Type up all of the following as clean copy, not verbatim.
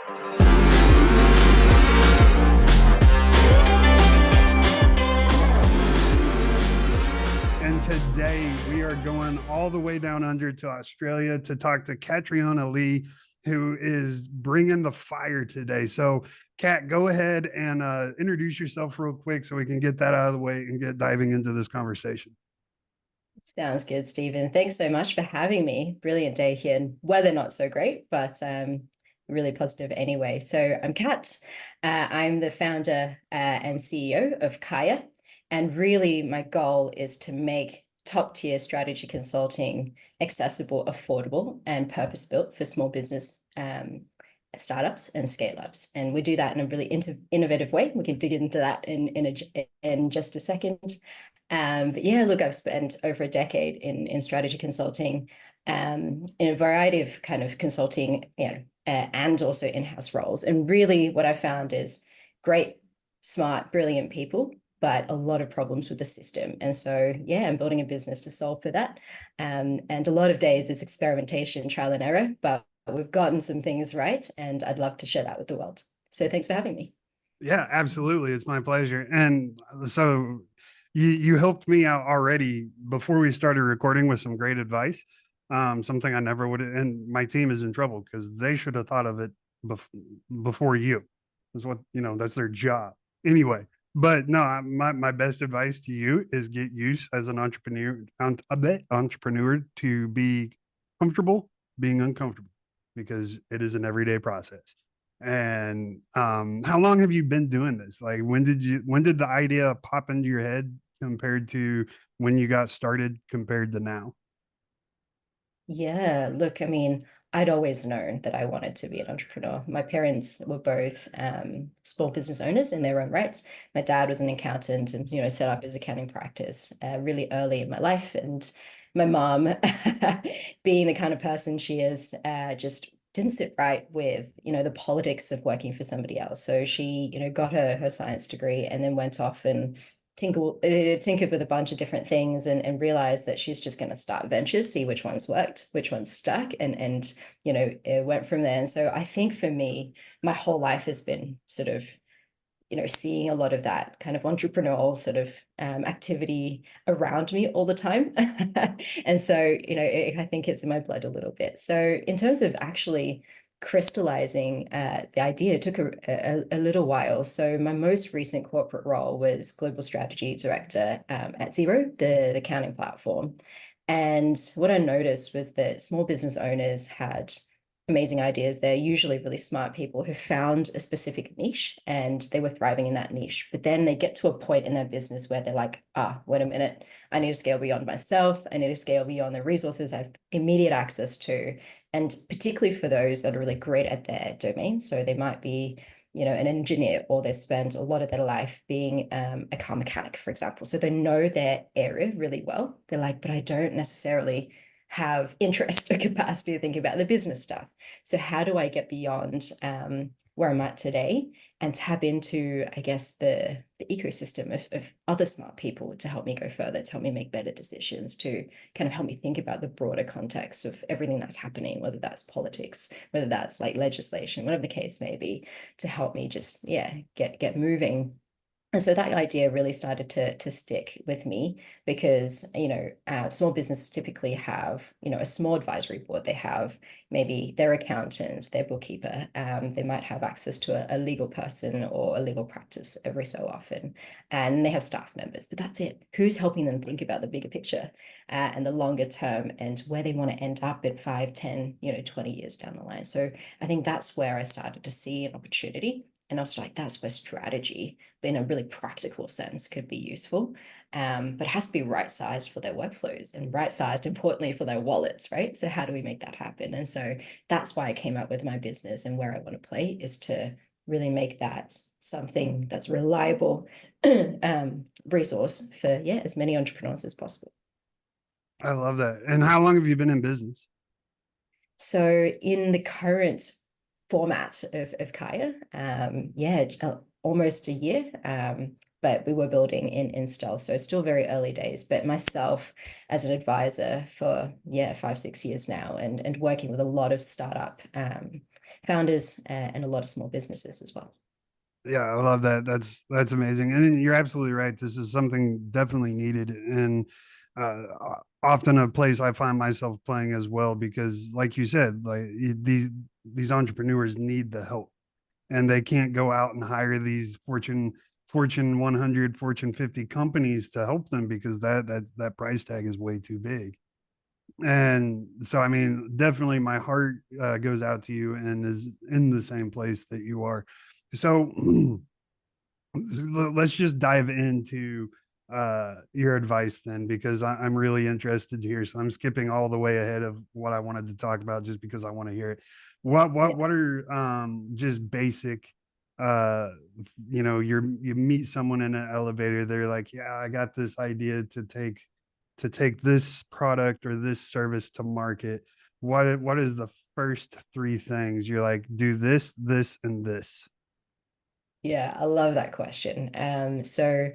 And today we are going all the way down under to Australia to talk to Katriona Lee, who is bringing the fire today. So, Kat, go ahead and introduce yourself real quick so we can get that out of the way and get diving into this conversation. Sounds good, Stephen. Thanks so much for having me. Brilliant day here. Weather not so great, but really positive anyway. So I'm Kat. I'm the founder and CEO of Kaya. And really my goal is to make top tier strategy consulting accessible, affordable, and purpose-built for small business startups and scale-ups. And we do that in a really innovative way. We can dig into that in just a second. But yeah, look, I've spent over a decade in strategy consulting, in a variety of kind of consulting, and also in-house roles. And really what I found is great, smart, brilliant people, but a lot of problems with the system. And so, yeah, I'm building a business to solve for that. And a lot of days is experimentation, trial and error, but we've gotten some things right, and I'd love to share that with the world. So thanks for having me. Yeah, absolutely. It's my pleasure. And so you helped me out already before we started recording with some great advice. Something I never would, and my team is in trouble because they should have thought of it before you. That's what, that's their job. Anyway, but no, my best advice to you is get used as an entrepreneur to be comfortable being uncomfortable, because it is an everyday process. And how long have you been doing this? Like, when did the idea pop into your head compared to when you got started compared to now? Yeah, look, I mean, I'd always known that I wanted to be an entrepreneur. My parents were both small business owners in their own rights. My dad was an accountant and, set up his accounting practice really early in my life. And my mom, being the kind of person she is, just didn't sit right with, the politics of working for somebody else. So she, got her science degree and then went off and tinkered with a bunch of different things and realized that she's just going to start ventures, see which ones worked, which ones stuck, and it went from there. And so I think for me, my whole life has been sort of seeing a lot of that kind of entrepreneurial sort of activity around me all the time. And so I think it's in my blood a little bit. So in terms of actually crystallizing the idea, it took a little while. So my most recent corporate role was global strategy director at Xero, the accounting platform. And what I noticed was that small business owners had amazing ideas. They're usually really smart people who found a specific niche and they were thriving in that niche. But then they get to a point in their business where they're like, wait a minute, I need to scale beyond myself. I need to scale beyond the resources I have immediate access to. And particularly for those that are really great at their domain. So they might be, an engineer, or they spend a lot of their life being a car mechanic, for example. So they know their area really well. They're like, but I don't necessarily have interest or capacity to think about the business stuff. So how do I get beyond where I'm at today and tap into, I guess, the ecosystem of other smart people to help me go further, to help me make better decisions, to kind of help me think about the broader context of everything that's happening, whether that's politics, whether that's like legislation, whatever the case may be, to help me just, get moving. And so that idea really started to stick with me because, small businesses typically have, a small advisory board. They have maybe their accountant, their bookkeeper. They might have access to a legal person or a legal practice every so often. And they have staff members, but that's it. Who's helping them think about the bigger picture and the longer term and where they want to end up in 5, 10, 20 years down the line. So I think that's where I started to see an opportunity. And I was like, that's where strategy, but in a really practical sense, could be useful. But it has to be right-sized for their workflows and right-sized, importantly, for their wallets, right? So how do we make that happen? And so that's why I came up with my business, and where I want to play is to really make that something that's reliable resource for, as many entrepreneurs as possible. I love that. And how long have you been in business? So in the current format of Kaya, almost a year. But we were building in stealth. So it's still very early days, but myself as an advisor for, yeah, 5, 6 years now, and working with a lot of startup founders and a lot of small businesses as well. Yeah, I love that. That's amazing. And you're absolutely right. This is something definitely needed, and often a place I find myself playing as well, because like you said, like these entrepreneurs need the help, and they can't go out and hire these Fortune 100, Fortune 50 companies to help them, because that price tag is way too big. And so, I mean, definitely my heart goes out to you and is in the same place that you are. So let's just dive into your advice then, because I'm really interested to hear. So I'm skipping all the way ahead of what I wanted to talk about just because I want to hear it. Yeah. What are just basic you meet someone in an elevator, they're like, yeah, I got this idea to take this product or this service to market. What is the first three things you're like, do this and this? Yeah, I love that question. So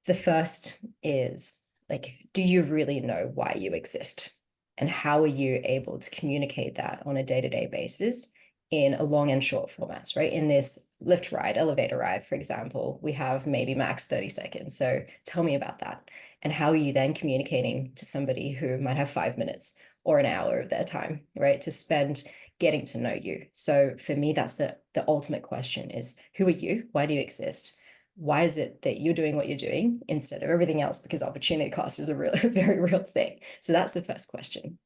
the first is like, do you really know why you exist? And how are you able to communicate that on a day-to-day basis in a long and short formats, right? In this lift ride, elevator ride, for example, we have maybe max 30 seconds. So tell me about that. And how are you then communicating to somebody who might have 5 minutes or an hour of their time, right, to spend getting to know you? So for me, that's the ultimate question is, who are you? Why do you exist? Why is it that you're doing what you're doing instead of everything else? Because opportunity cost is a real, very real thing. So that's the first question.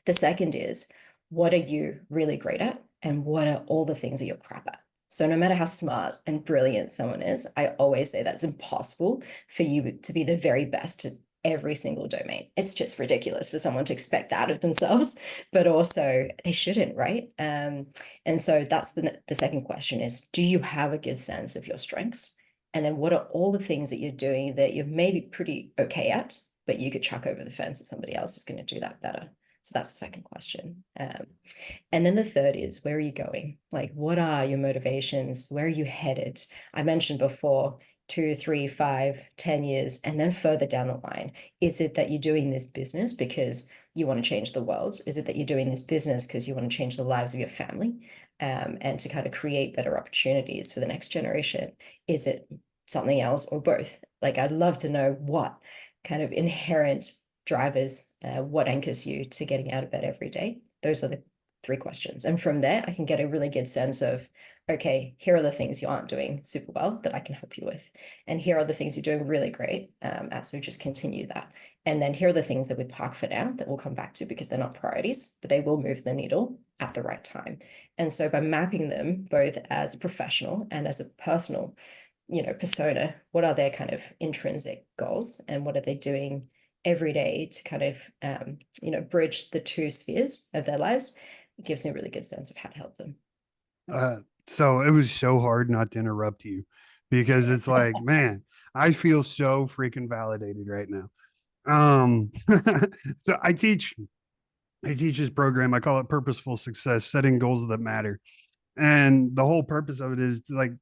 The second is, what are you really great at? And what are all the things that you're crap at? So no matter how smart and brilliant someone is, I always say that's impossible for you to be the very best at every single domain. It's just ridiculous for someone to expect that of themselves, but also they shouldn't, right? And so that's the second question is, do you have a good sense of your strengths? And then what are all the things that you're doing that you're maybe pretty okay at, but you could chuck over the fence that somebody else is going to do that better? So that's the second question. And then the third is, where are you going? Like, what are your motivations? Where are you headed? I mentioned before, 2, 3, 5, 10 years, and then further down the line. Is it that you're doing this business because you want to change the world? Is it that you're doing this business because you want to change the lives of your family, and to kind of create better opportunities for the next generation? Is it something else or both? Like, I'd love to know what kind of inherent drivers, what anchors you to getting out of bed every day. Those are the three questions. And from there, I can get a really good sense of, okay, here are the things you aren't doing super well that I can help you with. And here are the things you're doing really great at. So just continue that. And then here are the things that we park for now that we'll come back to because they're not priorities, but they will move the needle at the right time. And so by mapping them both as a professional and as a personal, persona, what are their kind of intrinsic goals and what are they doing every day to kind of, bridge the two spheres of their lives? It gives me a really good sense of how to help them. Uh, so it was so hard not to interrupt you, because it's like, man, I feel so freaking validated right now. So I teach this program. I call it purposeful success, setting goals that matter. And the whole purpose of it is to, like,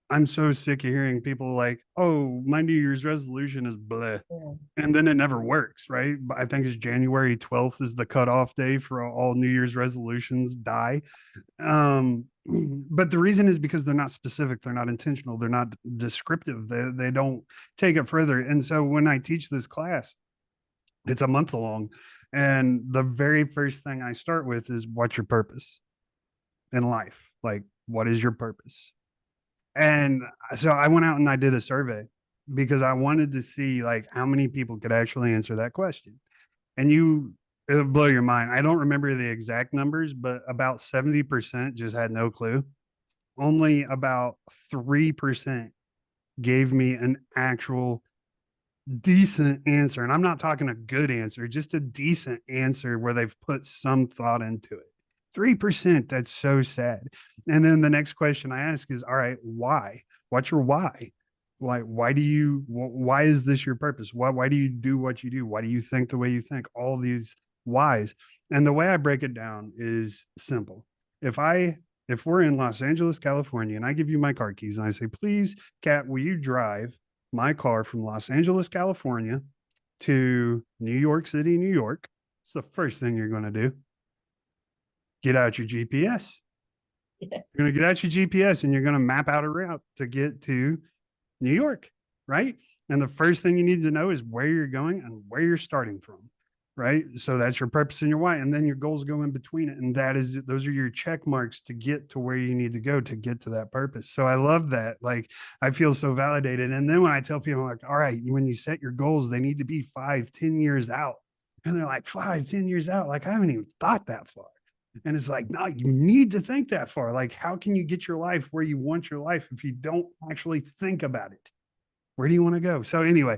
I'm so sick of hearing people like, oh, my New Year's resolution is bleh. Yeah. And then it never works, right? But I think it's January 12th is the cutoff day for all New Year's resolutions die. But the reason is because they're not specific, they're not intentional, they're not descriptive, they don't take it further. And so when I teach this class, it's a month long, and the very first thing I start with is, what's your purpose in life? Like, what is your purpose? And so I went out and I did a survey because I wanted to see like how many people could actually answer that question. And it'll blow your mind. I don't remember the exact numbers, but about 70% just had no clue. Only about 3% gave me an actual decent answer. And I'm not talking a good answer, just a decent answer where they've put some thought into it. 3%, that's so sad. And then the next question I ask is, all right, why? What's your why? Like, why is this your purpose? Why do you do what you do? Why do you think the way you think? All these whys. And the way I break it down is simple. If I if we're in Los Angeles, California, and I give you my car keys and I say, please, Kat, will you drive my car from Los Angeles, California to New York City, New York? It's the first thing you're going to do. Get out your GPS. Yeah. You're going to get out your GPS and you're going to map out a route to get to New York, right? And the first thing you need to know is where you're going and where you're starting from, right? So that's your purpose and your why. And then your goals go in between it. And those are your check marks to get to where you need to go to get to that purpose. So I love that. Like, I feel so validated. And then when I tell people, I'm like, all right, when you set your goals, they need to be 5-10 years out. And they're like, 5-10 years out. Like, I haven't even thought that far. And it's like, no, you need to think that far. Like, how can you get your life where you want your life if you don't actually think about it? Where do you want to go? So anyway,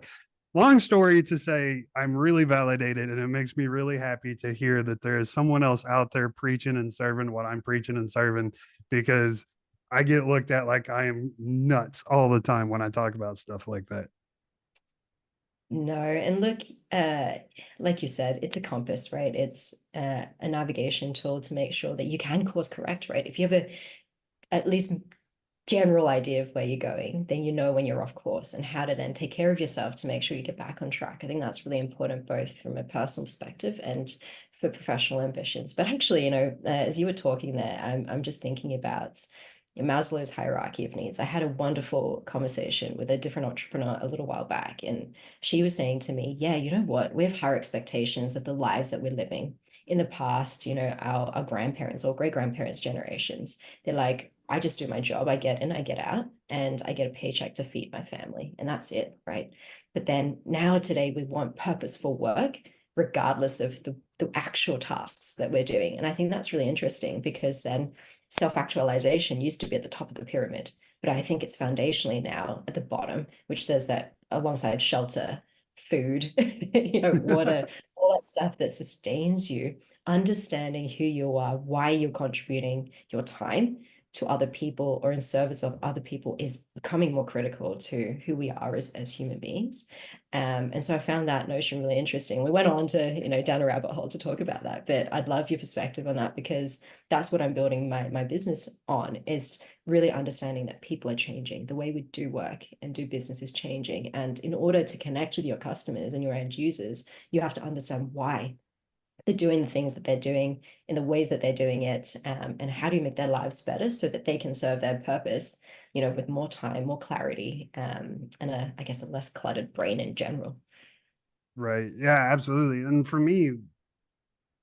long story to say, I'm really validated, and it makes me really happy to hear that there is someone else out there preaching and serving what I'm preaching and serving, because I get looked at like I am nuts all the time when I talk about stuff like that. No, and look, like you said, it's a compass, right? It's a navigation tool to make sure that you can course correct, right? If you have at least general idea of where you're going, then you know when you're off course and how to then take care of yourself to make sure you get back on track. I think that's really important, both from a personal perspective and for professional ambitions. But actually, as you were talking there, I'm just thinking about Maslow's hierarchy of needs. I had a wonderful conversation with a different entrepreneur a little while back, and she was saying to me, yeah, you know what? We have higher expectations of the lives that we're living. In the past, our grandparents or great grandparents' generations, they're like, I just do my job. I get in, I get out, and I get a paycheck to feed my family, and that's it, right? But then now today we want purposeful work, regardless of the actual tasks that we're doing. And I think that's really interesting, because then self-actualization used to be at the top of the pyramid, but I think it's foundationally now at the bottom, which says that alongside shelter, food, water, all that stuff that sustains you, understanding who you are, why you're contributing your time to other people or in service of other people is becoming more critical to who we are as human beings. And so I found that notion really interesting. We went on to, down a rabbit hole to talk about that, but I'd love your perspective on that, because that's what I'm building my business on, is really understanding that people are changing. The way we do work and do business is changing. And in order to connect with your customers and your end users, you have to understand why they're doing the things that they're doing in the ways that they're doing it, and how do you make their lives better so that they can serve their purpose, with more time, more clarity, and I guess a less cluttered brain in general. Right. Yeah, absolutely. And for me,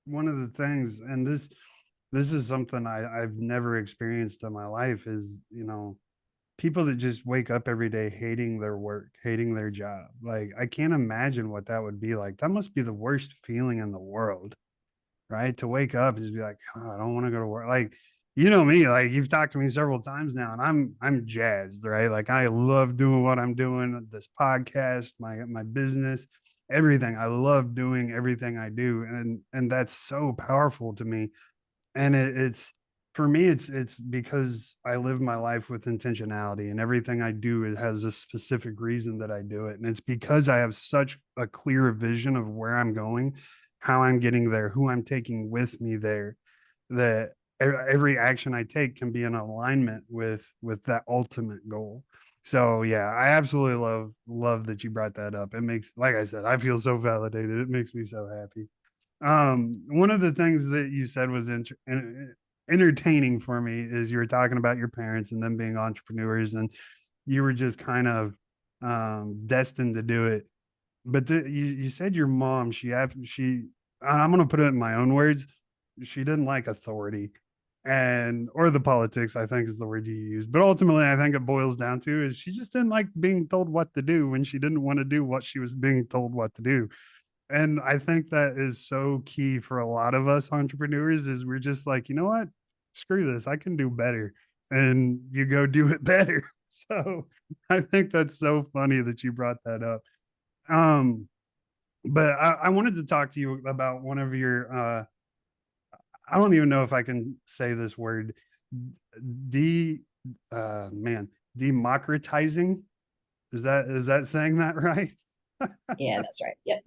one of the things, and this is something I've never experienced in my life, is, people that just wake up every day hating their work, hating their job. Like, I can't imagine what that would be like. That must be the worst feeling in the world, right? To wake up and just be like, oh, I don't want to go to work. Like, me, like, you've talked to me several times now, and I'm jazzed, right? Like, I love doing what I'm doing, this podcast, my business, everything. I love doing everything I do. And that's so powerful to me. And it's for me, it's because I live my life with intentionality, and everything I do, it has a specific reason that I do it. And it's because I have such a clear vision of where I'm going, how I'm getting there, who I'm taking with me there, that every action I take can be in alignment with that ultimate goal. So yeah, I absolutely love that you brought that up. It makes, like I said, I feel so validated. It makes me so happy. One of the things that you said was entertaining for me is you were talking about your parents and them being entrepreneurs, and you were just kind of destined to do it. But you said your mom, I'm going to put it in my own words, she didn't like authority, and or the politics, I think is the word you use. But ultimately, I think it boils down to is she just didn't like being told what to do when she didn't want to do what she was being told what to do. And I think that is so key for a lot of us entrepreneurs, is we're just like, you know what? Screw this. I can do better. And you go do it better. So I think that's so funny that you brought that up. Um, but I wanted to talk to you about one of your I don't even know if I can say this word, de man, democratizing. Is that saying that right? Yeah, that's right. Yeah.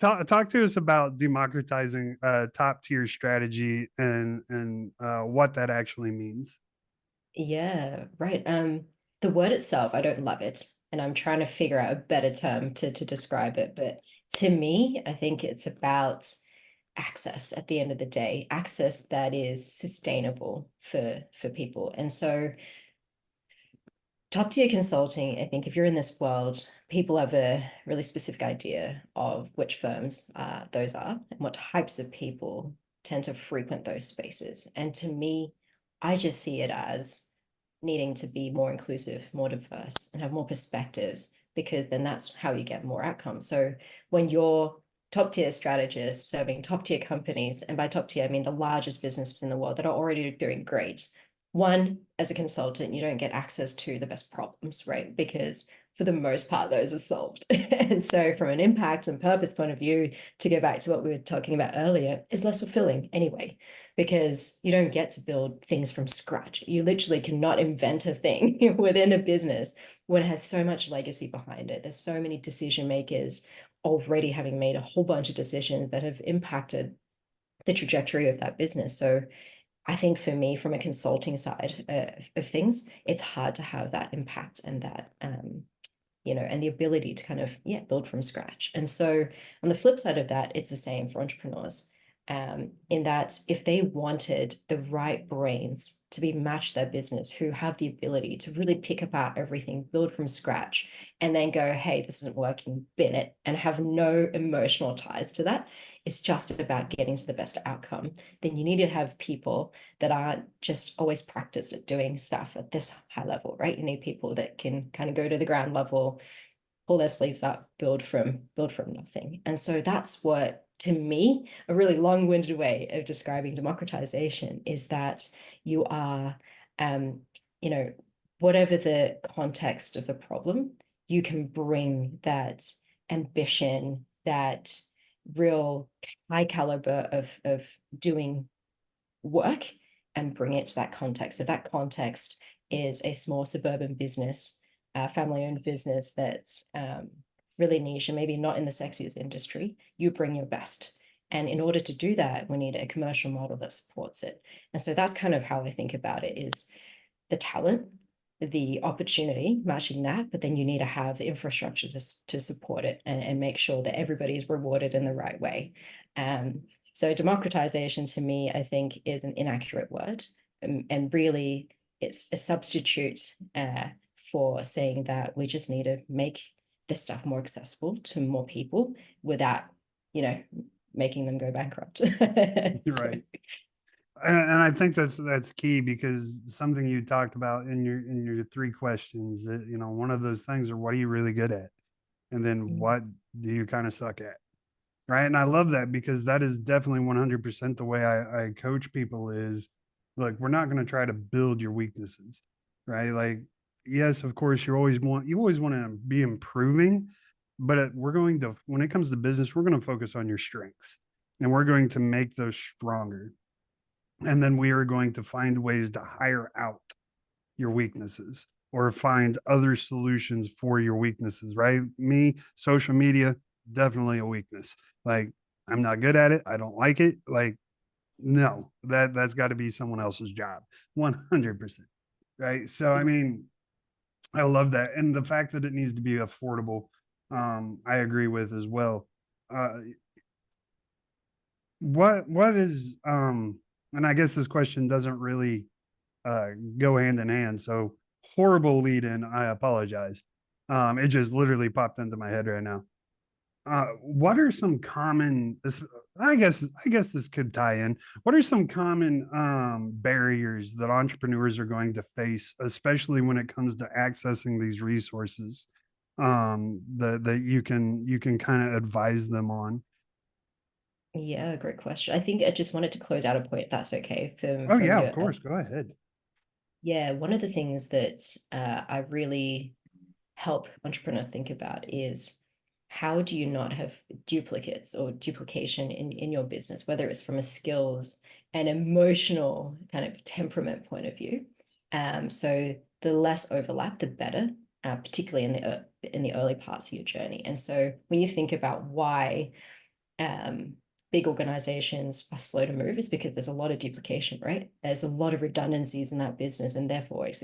Talk to us about democratizing a top tier strategy and what that actually means. Yeah, right. The word itself, I don't love it, and I'm trying to figure out a better term to describe it. But to me, I think it's about access at the end of the day, access that is sustainable for people. And so top tier consulting, I think if you're in this world, people have a really specific idea of which firms those are and what types of people tend to frequent those spaces. And to me, I just see it as needing to be more inclusive, more diverse, and have more perspectives, because then that's how you get more outcomes. So when you're top tier strategists serving top tier companies, and by top tier, I mean the largest businesses in the world that are already doing great, one, as a consultant, you don't get access to the best problems, right? Because for the most part, those are solved. And so, from an impact and purpose point of view, to go back to what we were talking about earlier, is less fulfilling anyway, because you don't get to build things from scratch. You literally cannot invent a thing within a business when it has so much legacy behind it. There's so many decision makers already having made a whole bunch of decisions that have impacted the trajectory of that business. So, I think for me, from a consulting side of things, it's hard to have that impact and that, and the ability to kind of, yeah, build from scratch. And so on the flip side of that, it's the same for entrepreneurs, in that if they wanted the right brains to be matched their business, who have the ability to really pick apart everything, build from scratch, and then go, hey, this isn't working, bin it, and have no emotional ties to that. It's just about getting to the best outcome. Then you need to have people that aren't just always practiced at doing stuff at this high level, right? You need people that can kind of go to the ground level, pull their sleeves up, build from nothing. And so that's what, to me, a really long-winded way of describing democratization is that you are, um, you know, whatever the context of the problem, you can bring that ambition, that real high caliber of doing work, and bring it to that context. So that context is a small suburban business, family-owned business that's really niche and maybe not in the sexiest industry. You bring your best. And in order to do that, we need a commercial model that supports it. And so that's kind of how I think about it, is the talent, the opportunity, matching that, but then you need to have the infrastructure to support it, and make sure that everybody is rewarded in the right way. So democratization to me, I think, is an inaccurate word, and really it's a substitute for saying that we just need to make this stuff more accessible to more people without, you know, making them go bankrupt. You're So, right. And I think that's key, because something you talked about in your three questions, that one of those things are, what are you really good at, and then what do you kind of suck at, right? And I love that, because that is definitely 100% the way I coach people. Is, like, we're not going to try to build your weaknesses, right? Like, yes, of course, you always want to be improving, but we're going to, when it comes to business, we're going to focus on your strengths, and we're going to make those stronger, and then we are going to find ways to hire out your weaknesses, or find other solutions for your weaknesses, right? Me, social media, definitely a weakness. Like, I'm not good at it. I don't like it. Like, no, that's got to be someone else's job. 100%. Right. So, I mean, I love that. And the fact that it needs to be affordable, I agree with as well. Uh, what is, and I guess this question doesn't really uh, go hand in hand. So, horrible lead in. I apologize. It just literally popped into my head right now. What are some common? I guess this could tie in. What are some common barriers that entrepreneurs are going to face, especially when it comes to accessing these resources? That you can kind of advise them on. yeah, great question. I think I just wanted to close out a point, if that's okay, Oh from yeah, of your course. Go ahead. yeah, one of the things that I really help entrepreneurs think about is, how do you not have duplicates or duplication in your business, whether it's from a skills and emotional kind of temperament point of view. So the less overlap, the better, particularly in the in the early parts of your journey. And so when you think about why big organizations are slow to move, is because there's a lot of duplication, right? There's a lot of redundancies in that business, and therefore it's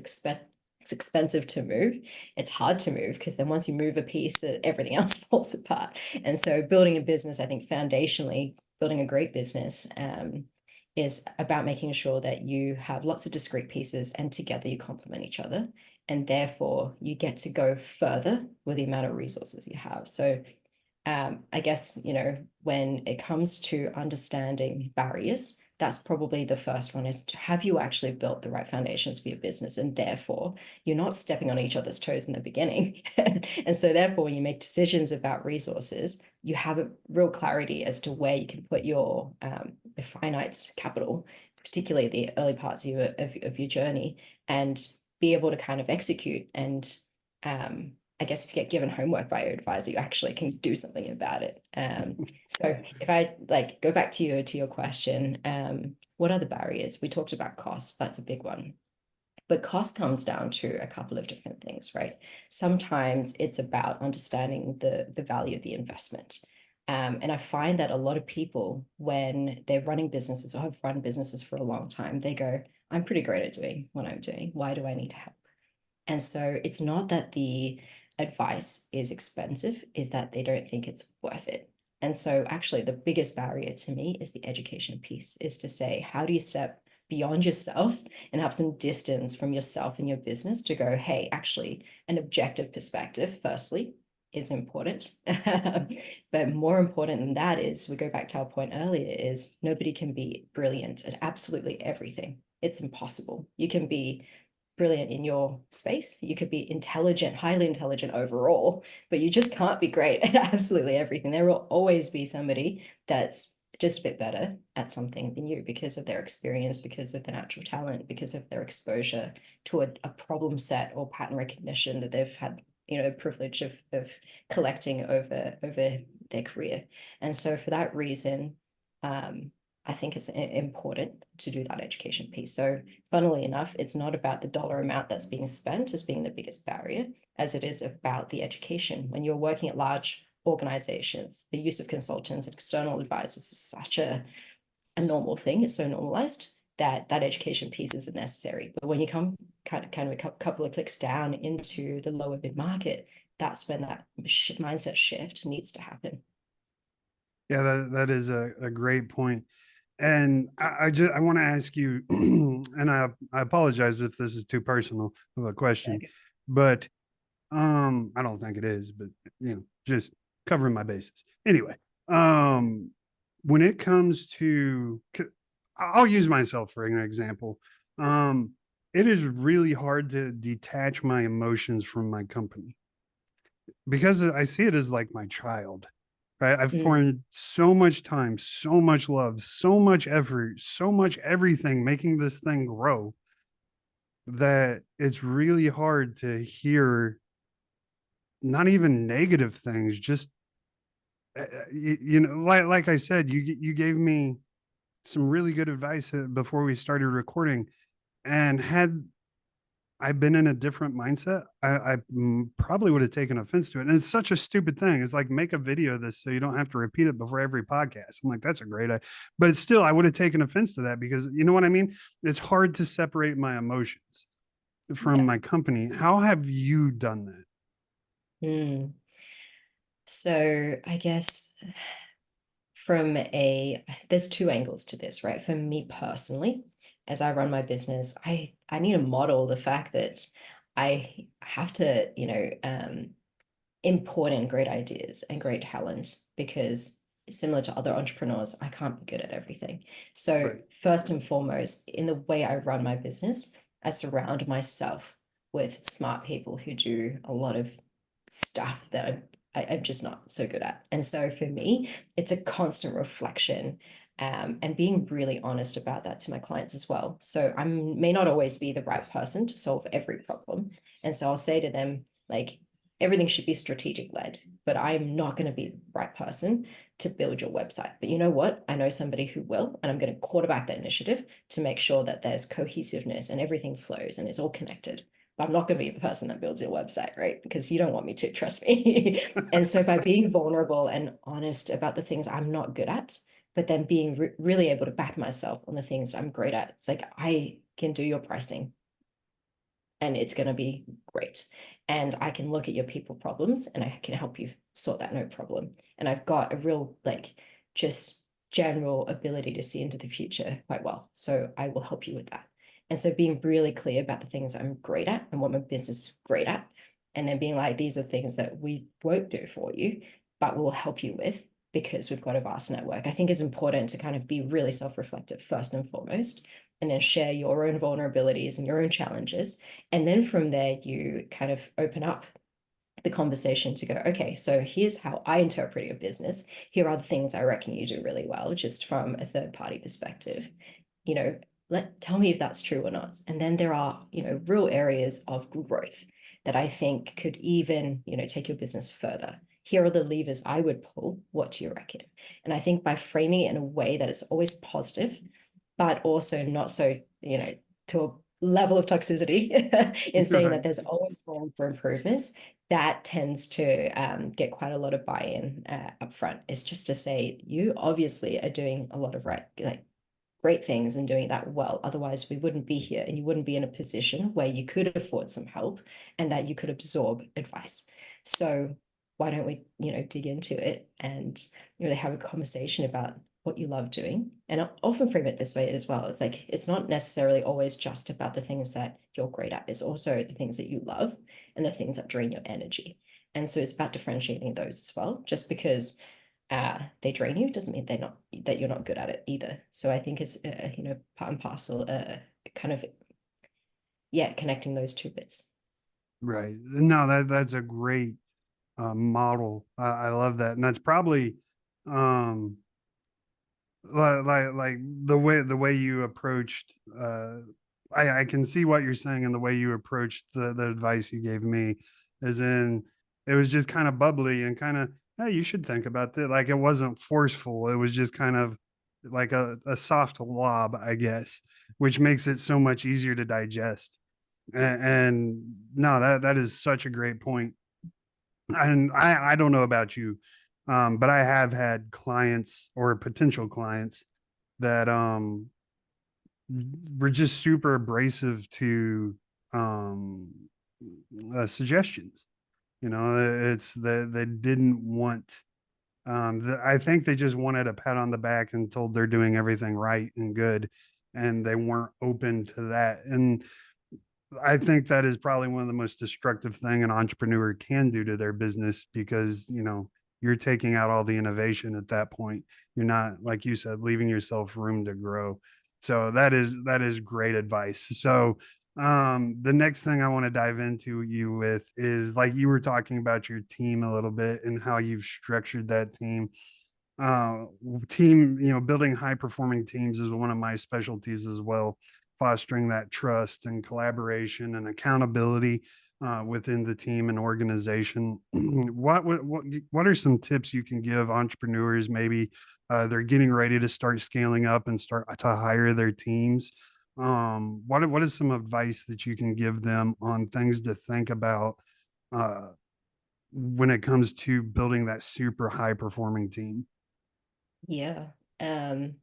expensive to move. It's hard to move because then once you move a piece, everything else falls apart. And so building a business, I think foundationally, building a great business is about making sure that you have lots of discrete pieces and together you complement each other. And therefore you get to go further with the amount of resources you have. So I guess, when it comes to understanding barriers, that's probably the first one, is have you actually built the right foundations for your business? And therefore you're not stepping on each other's toes in the beginning. And so therefore, when you make decisions about resources, you have a real clarity as to where you can put your finite capital, particularly the early parts of your journey, and be able to kind of execute. And I guess if you get given homework by your advisor, you actually can do something about it. So if I go back to your question, what are the barriers? We talked about costs. That's a big one. But cost comes down to a couple of different things, right? Sometimes it's about understanding the value of the investment. And I find that a lot of people, when they're running businesses or have run businesses for a long time, they go, I'm pretty great at doing what I'm doing. Why do I need help? And so it's not that the advice is expensive, is that they don't think it's worth it. And so actually the biggest barrier to me is the education piece, is to say, how do you step beyond yourself and have some distance from yourself and your business to go, hey, actually an objective perspective, firstly, is important. But more important than that is, we go back to our point earlier, is nobody can be brilliant at absolutely everything. It's impossible. You can be brilliant in your space. You could be intelligent, highly intelligent overall, but you just can't be great at absolutely everything. There will always be somebody that's just a bit better at something than you, because of their experience, because of their natural talent, because of their exposure to a problem set or pattern recognition that they've had, privilege of collecting over their career. And so for that reason, I think it's important to do that education piece. So funnily enough, it's not about the dollar amount that's being spent as being the biggest barrier, as it is about the education. When you're working at large organizations, the use of consultants and external advisors is such a normal thing. It's so normalized that education piece isn't necessary. But when you come kind of a couple of clicks down into the lower mid-market, that's when that mindset shift needs to happen. Yeah, that is a great point. And I want to ask you, and I apologize if this is too personal of a question, but I don't think it is, but just covering my bases. Anyway, when it comes to, I'll use myself for an example. It is really hard to detach my emotions from my company, because I see it as like my child. Right. I've poured so much time, so much love, so much effort, so much everything making this thing grow, that it's really hard to hear not even negative things, just like I said, you gave me some really good advice before we started recording, and had I've been in a different mindset, I probably would have taken offense to it. And it's such a stupid thing. It's like, make a video of this so you don't have to repeat it before every podcast. I'm like, that's a great idea. But it's still, I would have taken offense to that, because you know what I mean? It's hard to separate my emotions from my company. How have you done that? So I guess there's two angles to this, right? For me personally, as I run my business, I need to model the fact that I have to, import in great ideas and great talent, because similar to other entrepreneurs, I can't be good at everything. So first and foremost, in the way I run my business, I surround myself with smart people who do a lot of stuff that I'm just not so good at. And so for me, it's a constant reflection, and being really honest about that to my clients as well. So I may not always be the right person to solve every problem. And so I'll say to them, like, everything should be strategic led, but I'm not going to be the right person to build your website. But you know what? I know somebody who will, and I'm going to quarterback that initiative to make sure that there's cohesiveness and everything flows and it's all connected. I'm not going to be the person that builds your website, right? Because you don't want me to, trust me. And so by being vulnerable and honest about the things I'm not good at, but then being really able to back myself on the things I'm great at, it's like, I can do your pricing and it's going to be great. And I can look at your people problems and I can help you sort that, no problem. And I've got a real, like, just general ability to see into the future quite well. So I will help you with that. And so being really clear about the things I'm great at and what my business is great at, and then being like, these are things that we won't do for you, but we'll help you with because we've got a vast network, I think is important to kind of be really self-reflective first and foremost, and then share your own vulnerabilities and your own challenges. And then from there, you kind of open up the conversation to go, okay, so here's how I interpret your business. Here are the things I reckon you do really well, just from a third party perspective. You know, tell me if that's true or not. And then there are, you know, real areas of growth that I think could even, you know, take your business further. Here are the levers I would pull. What do you reckon? And I think by framing it in a way that it's always positive, but also not so, you know, to a level of toxicity in saying that there's always room for improvements, that tends to get quite a lot of buy-in up front. It's just to say, you obviously are doing a lot of great things and doing that well. Otherwise, we wouldn't be here and you wouldn't be in a position where you could afford some help and that you could absorb advice. So why don't we, you know, dig into it and really have a conversation about what you love doing? And I often frame it this way as well. It's like, it's not necessarily always just about the things that you're great at. It's also the things that you love and the things that drain your energy. And so it's about differentiating those as well. Just because they drain you doesn't mean that you're not good at it either. So I think it's you know, part and parcel, kind of, yeah, connecting those two bits. Right. No, that's a great model. I love that, and that's probably um like the way you approached. I can see what you're saying, and the way you approached the advice you gave me is in it was just kind of bubbly and kind of, hey, you should think about that. Like it wasn't forceful. It was just kind of like a soft lob, I guess, which makes it so much easier to digest. And no, that is such a great point. And I don't know about you, but I have had clients or potential clients that were just super abrasive to um suggestions. You know, it's that they didn't want I think they just wanted a pat on the back and told they're doing everything right and good, and they weren't open to that. And I think that is probably one of the most destructive thing an entrepreneur can do to their business, because, you know, you're taking out all the innovation at that point. You're not, like you said, leaving yourself room to grow. So that is great advice. So the next thing I want to dive into you with is, like, you were talking about your team a little bit and how you've structured that team. Uh Team, you know, building high performing teams is one of my specialties as well, fostering that trust and collaboration and accountability within the team and organization. What are some tips you can give entrepreneurs? Maybe they're getting ready to start scaling up and start to hire their teams. What is some advice that you can give them on things to think about uh, when it comes to building that super high performing team? Yeah. Um,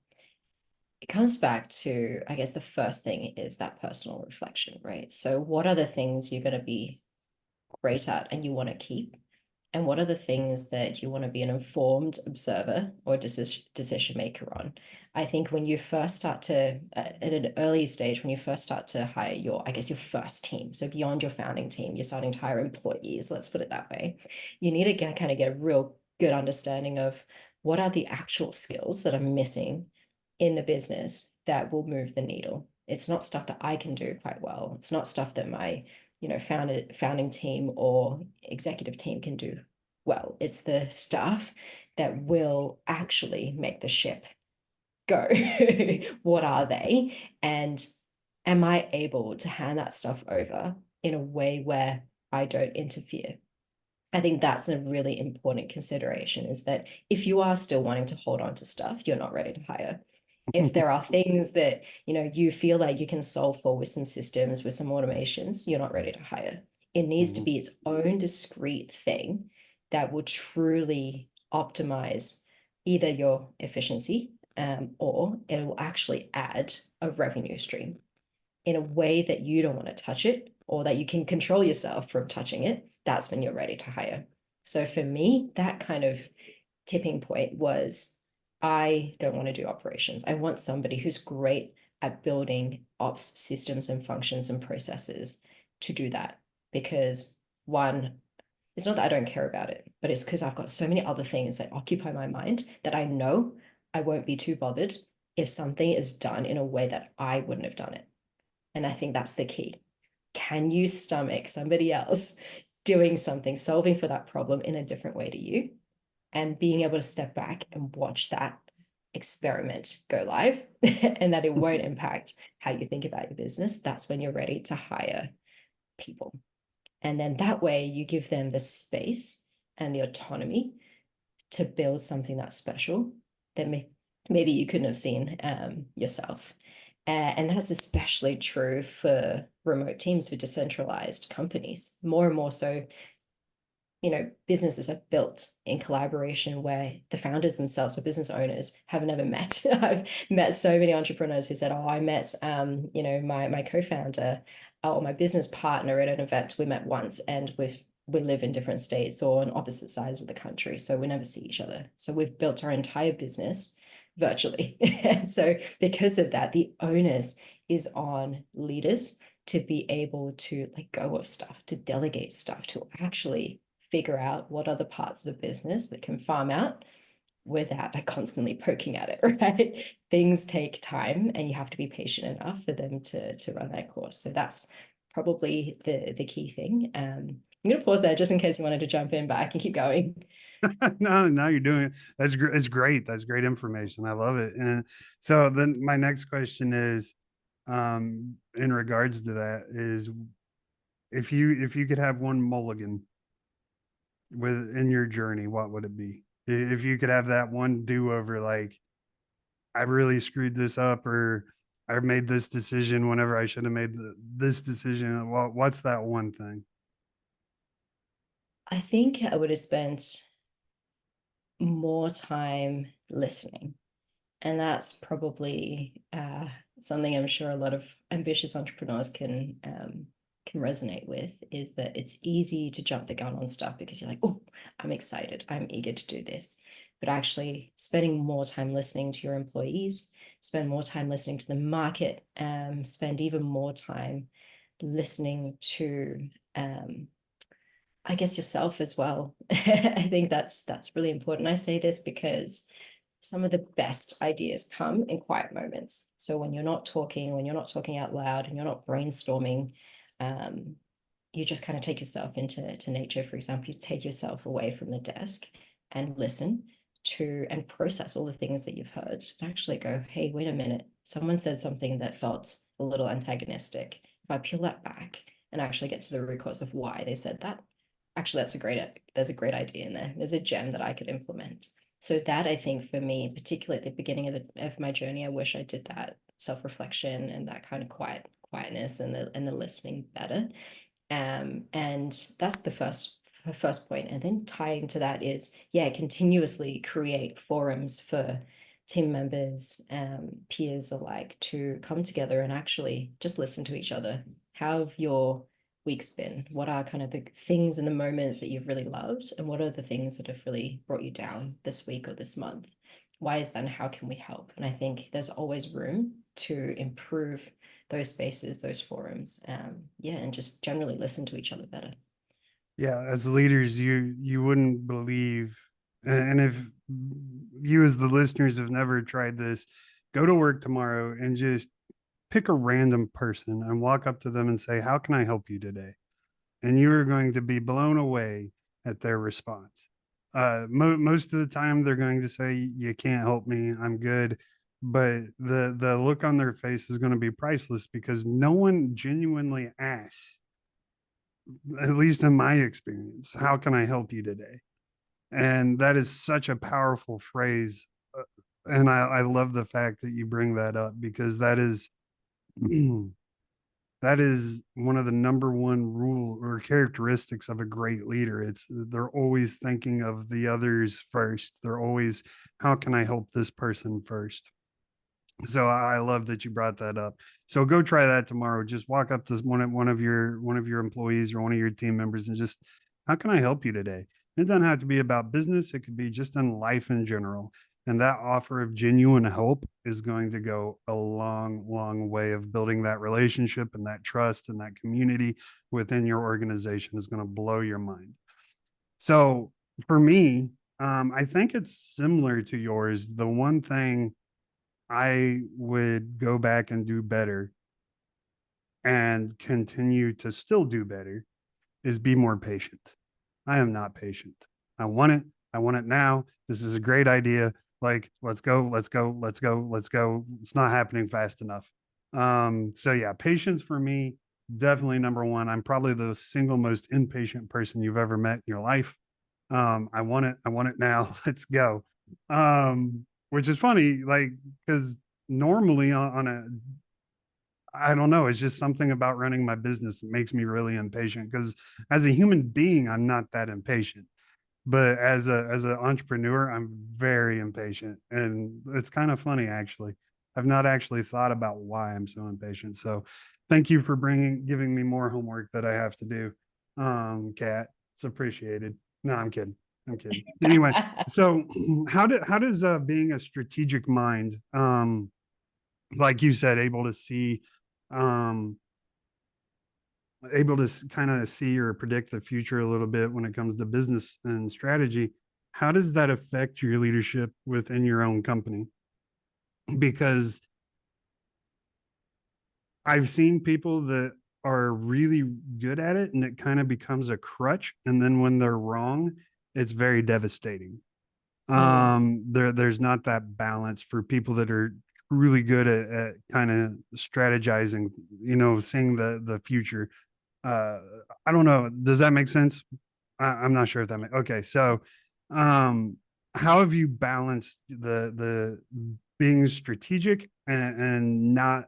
it comes back to, I guess the first thing is that personal reflection, right? So what are the things you're going to be great at and you want to keep? And what are the things that you want to be an informed observer or decision maker on? I think when you first start to, at an early stage, when you first start to hire your, I guess, your first team, so beyond your founding team, you're starting to hire employees, let's put it that way. You need to kind of get a real good understanding of what are the actual skills that are missing in the business that will move the needle. It's not stuff that I can do quite well. It's not stuff that my, you know, founding team or executive team can do well. It's the stuff that will actually make the ship go. What are they? And am I able to hand that stuff over in a way where I don't interfere? I think that's a really important consideration, is that if you are still wanting to hold on to stuff you're not ready to hire, If there are things that, you feel like you can solve for with some systems, with some automations, you're not ready to hire. It needs to Mhm. be its own discrete thing that will truly optimize either your efficiency, or it will actually add a revenue stream in a way that you don't want to touch it, or that you can control yourself from touching it. That's when you're ready to hire. So for me, that kind of tipping point was, I don't want to do operations. I want somebody who's great at building ops systems and functions and processes to do that. Because one, it's not that I don't care about it, but it's because I've got so many other things that occupy my mind that I know I won't be too bothered if something is done in a way that I wouldn't have done it. And I think that's the key. Can you stomach somebody else doing something, solving for that problem in a different way to you? And being able to step back and watch that experiment go live and that it won't impact how you think about your business. That's when you're ready to hire people. And then that way you give them the space and the autonomy to build something that's special that maybe you couldn't have seen yourself. And that's especially true for remote teams, for decentralized companies, more and more so. Businesses are built in collaboration where the founders themselves or business owners have never met. I've met so many entrepreneurs who said, "Oh, I met, my co-founder or my business partner at an event. We met once, and we live in different states or on opposite sides of the country, so we never see each other. So we've built our entire business virtually." So because of that, the onus is on leaders to be able to let go of stuff, to delegate stuff, to actually figure out what are the parts of the business that can farm out without constantly poking at it, right? Things take time and you have to be patient enough for them to run that course. So that's probably the key thing. I'm going to pause there just in case you wanted to jump in, but I can keep going. No, you're doing it. It's great. That's great information. I love it. And so then my next question is, in regards to that, is if you could have one mulligan in your journey, what would it be? If you could have that one do over, like, I really screwed this up, or I made this decision whenever I should have made this decision. What's that one thing? I think I would have spent more time listening. And that's probably something I'm sure a lot of ambitious entrepreneurs can resonate with, is that it's easy to jump the gun on stuff because you're like, oh, I'm excited, I'm eager to do this. But actually spending more time listening to your employees, spend more time listening to the market, spend even more time listening to I guess yourself as well. I think that's really important. I say this because some of the best ideas come in quiet moments. So when you're not talking out loud and you're not brainstorming, you just kind of take yourself into nature. For example, you take yourself away from the desk and listen to and process all the things that you've heard and actually go, hey, wait a minute, someone said something that felt a little antagonistic. If I peel that back and actually get to the root cause of why they said that, actually there's a great idea in there. There's a gem that I could implement. So that, I think, for me, particularly at the beginning of my journey, I wish I did that self-reflection and that kind of quietness and the listening better. And that's the first point. And then tying to that is, yeah, continuously create forums for team members, peers alike, to come together and actually just listen to each other. How have your week's been? What are kind of the things and the moments that you've really loved? And what are the things that have really brought you down this week or this month? Why is that? And how can we help? And I think there's always room to improve those spaces, those forums. Yeah, and just generally listen to each other better. Yeah, as leaders, you wouldn't believe, and if you as the listeners have never tried this, go to work tomorrow and just pick a random person and walk up to them and say, "How can I help you today?" And you are going to be blown away at their response. Most of the time, they're going to say, "You can't help me. I'm good." But the look on their face is going to be priceless because no one genuinely asks, at least in my experience, "How can I help you today?" And that is such a powerful phrase, and I love the fact that you bring that up, because that is that is one of the number one rule or characteristics of a great leader. It's they're always thinking of the others first. They're always, how can I help this person first? So I love that you brought that up. So go try that tomorrow. Just walk up to one of your employees or one of your team members and just, how can I help you today? It doesn't have to be about business. It could be just in life in general. And that offer of genuine help is going to go a long, long way of building that relationship and that trust and that community within your organization is going to blow your mind. So for me, I think it's similar to yours. The one thing I would go back and do better and continue to still do better is be more patient. I am not patient. I want it. I want it now. This is a great idea. Like, let's go, let's go, let's go, let's go. It's not happening fast enough. So yeah, patience for me, definitely number one. I'm probably the single most impatient person you've ever met in your life. I want it. I want it now. Let's go. Which is funny, like, because normally on a, I don't know, it's just something about running my business that makes me really impatient, because as a human being, I'm not that impatient. But as an entrepreneur, I'm very impatient. And it's kind of funny, actually. I've not actually thought about why I'm so impatient. So thank you for giving me more homework that I have to do. Kat, it's appreciated. No, I'm kidding. I'm kidding. Anyway, so how does being a strategic mind, like you said, um able to kind of see or predict the future a little bit when it comes to business and strategy, how does that affect your leadership within your own company? Because I've seen people that are really good at it and it kind of becomes a crutch. And then when they're wrong, it's very devastating. Mm, There's not that balance for people that are really good at kind of strategizing, seeing the future. uh I don't know, does that make sense? I'm not sure if that makes, okay. So um how have you balanced the being strategic and not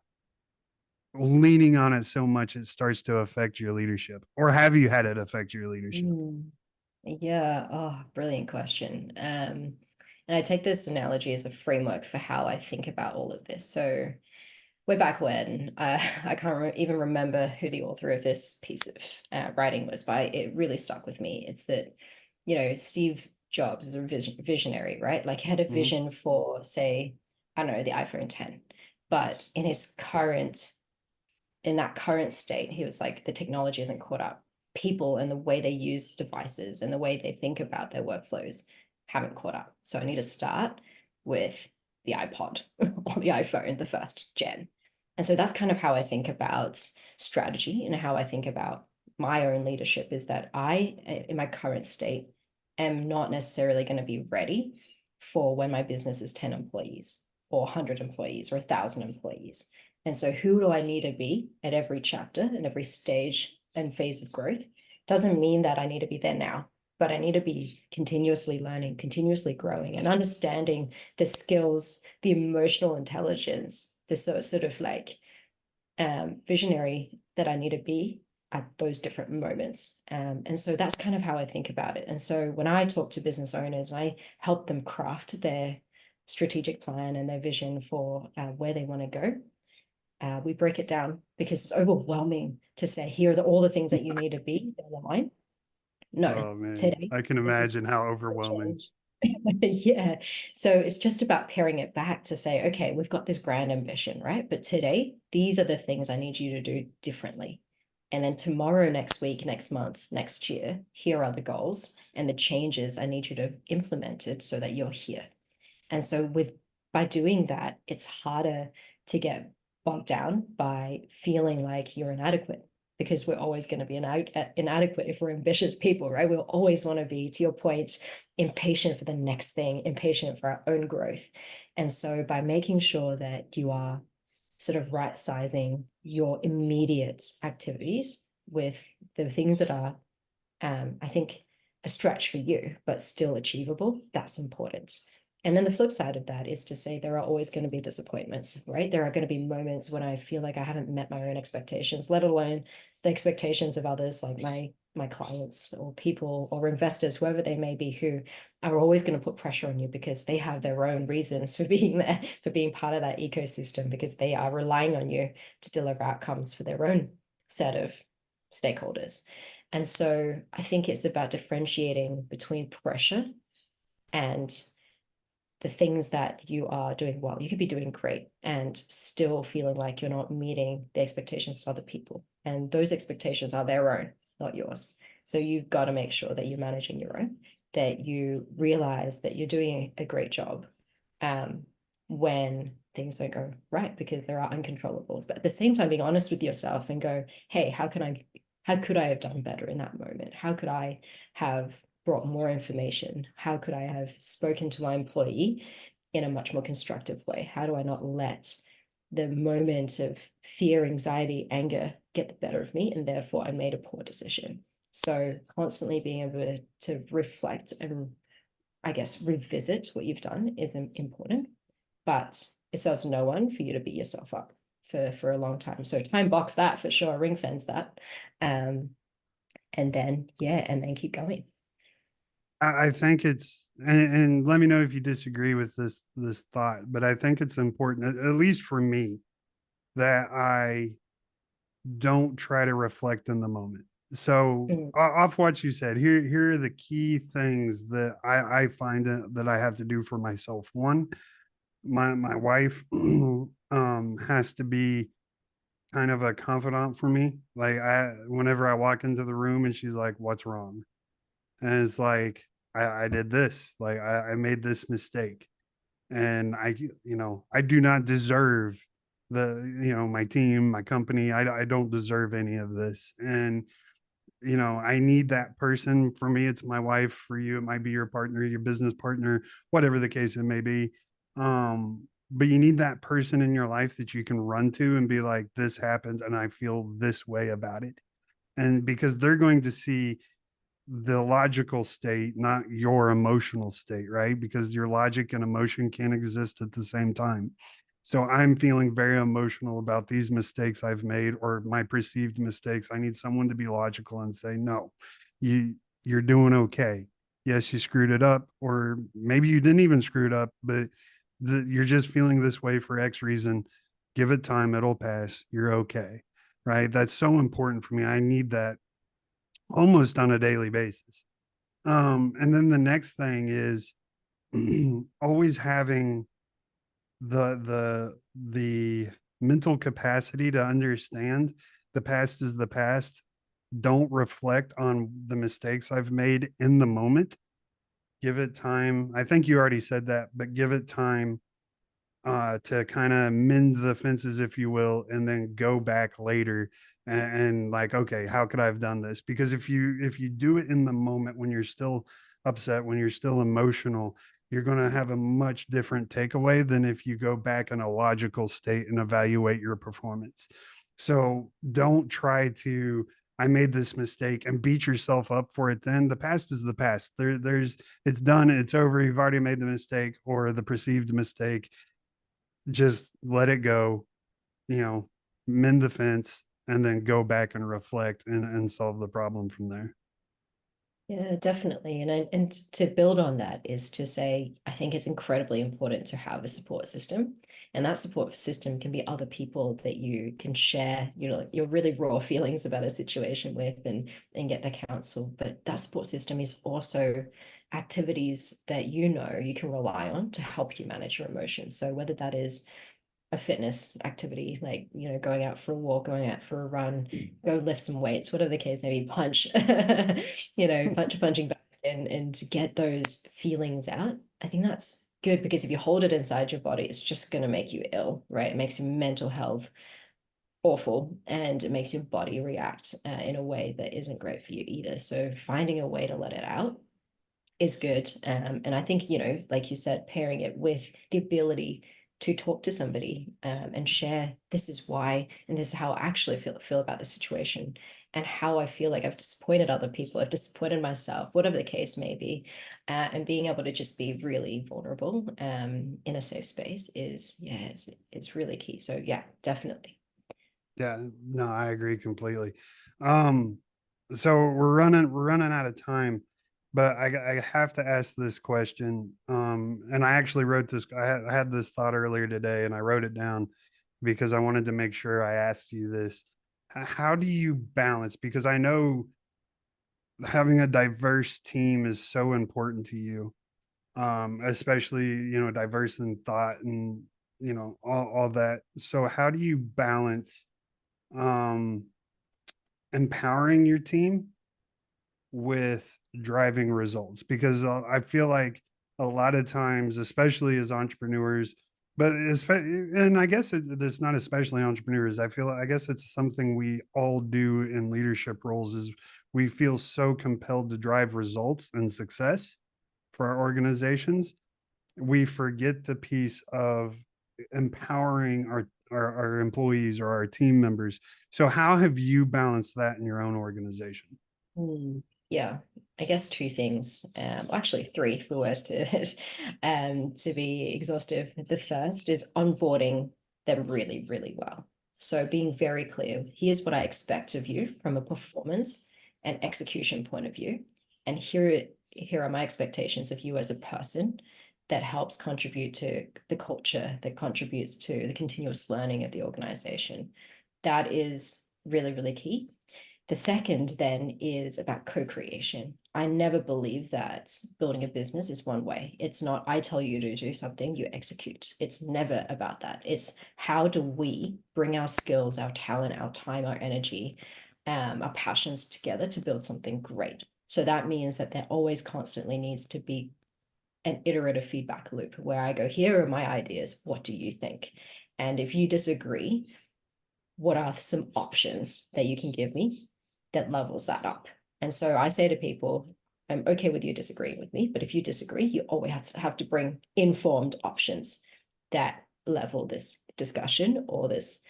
leaning on it so much it starts to affect your leadership, or have you had it affect your leadership? mm. Yeah, oh, brilliant question. And I take this analogy as a framework for how I think about all of this. So way back when, I can't even remember who the author of this piece of writing was, but it really stuck with me. It's that, Steve Jobs is a visionary, right? Like he had a Mhm. vision for, say, I don't know, the iPhone 10, but in that current state, he was like, the technology isn't caught up. People and the way they use devices and the way they think about their workflows haven't caught up. So I need to start with the iPod or the iPhone, the first gen. And so that's kind of how I think about strategy and how I think about my own leadership, is that I, in my current state, am not necessarily going to be ready for when my business is 10 employees or 100 employees or 1,000 employees. And so who do I need to be at every chapter and every stage and phase of growth? Doesn't mean that I need to be there now, but I need to be continuously learning, continuously growing, and understanding the skills, the emotional intelligence, the sort of like visionary that I need to be at those different moments. And so that's kind of how I think about it. And so when I talk to business owners, I help them craft their strategic plan and their vision for where they want to go. We break it down because it's overwhelming to say, here are all the things that you need to be down the line. No, Oh man, today, I can this is imagine how the overwhelming. change. Yeah. So it's just about paring it back to say, okay, we've got this grand ambition, right? But today, these are the things I need you to do differently. And then tomorrow, next week, next month, next year, here are the goals and the changes I need you to implement it so that you're here. And so by doing that, it's harder to get bogged down by feeling like you're inadequate, because we're always going to be inadequate if we're ambitious people, right? We'll always want to be, to your point, impatient for the next thing, impatient for our own growth. And so by making sure that you are sort of right sizing your immediate activities with the things that are, I think, a stretch for you, but still achievable, that's important. And then the flip side of that is to say there are always going to be disappointments, right? There are going to be moments when I feel like I haven't met my own expectations, let alone the expectations of others, like my clients or people or investors, whoever they may be, who are always going to put pressure on you because they have their own reasons for being there, for being part of that ecosystem, because they are relying on you to deliver outcomes for their own set of stakeholders. And so I think it's about differentiating between pressure and the things that you are doing well. You could be doing great and still feeling like you're not meeting the expectations of other people. And those expectations are their own, not yours. So you've got to make sure that you're managing your own, that you realize that you're doing a great job when things don't go right, because there are uncontrollables. But at the same time, being honest with yourself and go, hey, how could I have done better in that moment? How could I have brought more information? How could I have spoken to my employee in a much more constructive way? How do I not let the moment of fear, anxiety, anger get the better of me, and therefore I made a poor decision? So constantly being able to reflect and, I guess, revisit what you've done is important, but it serves no one for you to beat yourself up for a long time. So time box that for sure, ring fence that. And then keep going. I think it's, and let me know if you disagree with this thought, but I think it's important, at least for me, that I don't try to reflect in the moment. So off what you said, here are the key things that I find that I have to do for myself. One, my wife has to be kind of a confidant for me. Like whenever I walk into the room and she's like, "What's wrong?" And it's like, I did this, like I made this mistake, and I do not deserve my team, my company. I don't deserve any of this, and I need that person. For me, it's my wife. For you, it might be your partner, your business partner, whatever the case it may be. But you need that person in your life that you can run to and be like, this happened and I feel this way about it. And because they're going to see the logical state, not your emotional state, right? Because your logic and emotion can't exist at the same time. So I'm feeling very emotional about these mistakes I've made or my perceived mistakes. I need someone to be logical and say, no, you're doing okay. Yes, you screwed it up, or maybe you didn't even screw it up, but you're just feeling this way for X reason. Give it time, it'll pass. You're okay. Right. That's so important for me. I need that almost on a daily basis. And then the next thing is always having the mental capacity to understand the past is the past. Don't reflect on the mistakes I've made in the moment. Give it time. I think you already said that, but give it time to kind of mend the fences, if you will, and then go back later and like, okay, how could I have done this? Because if you do it in the moment when you're still upset, when you're still emotional, you're going to have a much different takeaway than if you go back in a logical state and evaluate your performance. So don't try to, I made this mistake and beat yourself up for it. Then the past is the past. There's it's done, it's over. You've already made the mistake or the perceived mistake. Just let it go, mend the fence, and then go back and reflect and solve the problem from there. Yeah, definitely. And to build on that is to say, I think it's incredibly important to have a support system. And that support system can be other people that you can share, your really raw feelings about a situation with and get the counsel. But that support system is also activities that you can rely on to help you manage your emotions. So whether that is a fitness activity, like, going out for a walk, going out for a run, go lift some weights, whatever the case, maybe punch, punching back and to get those feelings out. I think that's good, because if you hold it inside your body, it's just going to make you ill, right? It makes your mental health awful, and it makes your body react in a way that isn't great for you either. So finding a way to let it out is good. And I think, like you said, pairing it with the ability to talk to somebody and share, this is why, and this is how I actually feel about the situation, and how I feel like I've disappointed other people, I've disappointed myself, whatever the case may be. And being able to just be really vulnerable in a safe space is, yeah, it's really key. So yeah, definitely. Yeah, no, I agree completely. Um, so we're running out of time, but I have to ask this question. And I actually wrote this. I had this thought earlier today, and I wrote it down because I wanted to make sure I asked you this. How do you balance? Because I know having a diverse team is so important to you, especially diverse in thought and all that. So how do you balance um empowering your team with driving results? Because I feel like a lot of times, especially as entrepreneurs, but especially, and I guess it's not especially entrepreneurs. I guess it's something we all do in leadership roles is we feel so compelled to drive results and success for our organizations. We forget the piece of empowering our employees or our team members. So how have you balanced that in your own organization? Yeah, I guess two things. Actually three if we were to be exhaustive. The first is onboarding them really, really well. So being very clear, here's what I expect of you from a performance and execution point of view. And here are my expectations of you as a person that helps contribute to the culture, that contributes to the continuous learning of the organization. That is really, really key. The second then is about co-creation. I never believe that building a business is one way. It's not, I tell you to do something, you execute. It's never about that. It's how do we bring our skills, our talent, our time, our energy, our passions together to build something great. So that means that there always constantly needs to be an iterative feedback loop where I go, here are my ideas. What do you think? And if you disagree, what are some options that you can give me that levels that up? And so I say to people, I'm okay with you disagreeing with me, but if you disagree, you always have to bring informed options that level this discussion or this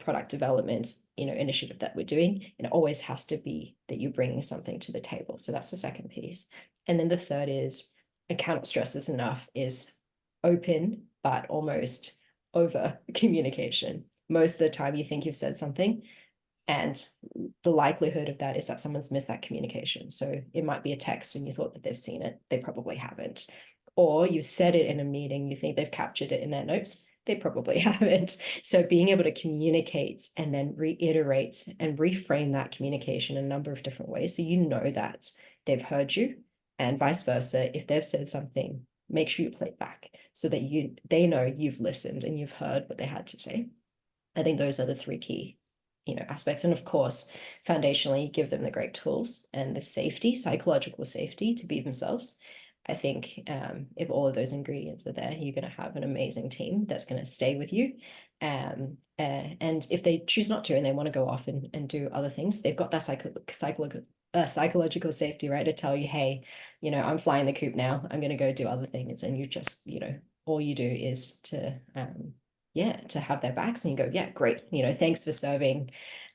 product development initiative that we're doing. And it always has to be that you're bringing something to the table. So that's the second piece. And then the third is, I cannot stress this enough, is open but almost over communication. Most of the time you think you've said something, and the likelihood of that is that someone's missed that communication. So it might be a text and you thought that they've seen it, they probably haven't. Or you said it in a meeting, you think they've captured it in their notes, they probably haven't. So being able to communicate and then reiterate and reframe that communication in a number of different ways, so you know that they've heard you, and vice versa. If they've said something, make sure you play it back so that they know you've listened and you've heard what they had to say. I think those are the three key aspects. And of course, foundationally, give them the great tools and the safety, psychological safety to be themselves. I think if all of those ingredients are there, you're going to have an amazing team that's going to stay with you. And if they choose not to and they want to go off and do other things, they've got that psychological safety, right? To tell you, hey, I'm flying the coop now. I'm going to go do other things. And you just, all you do is to have their backs and you go, yeah, great. Thanks for serving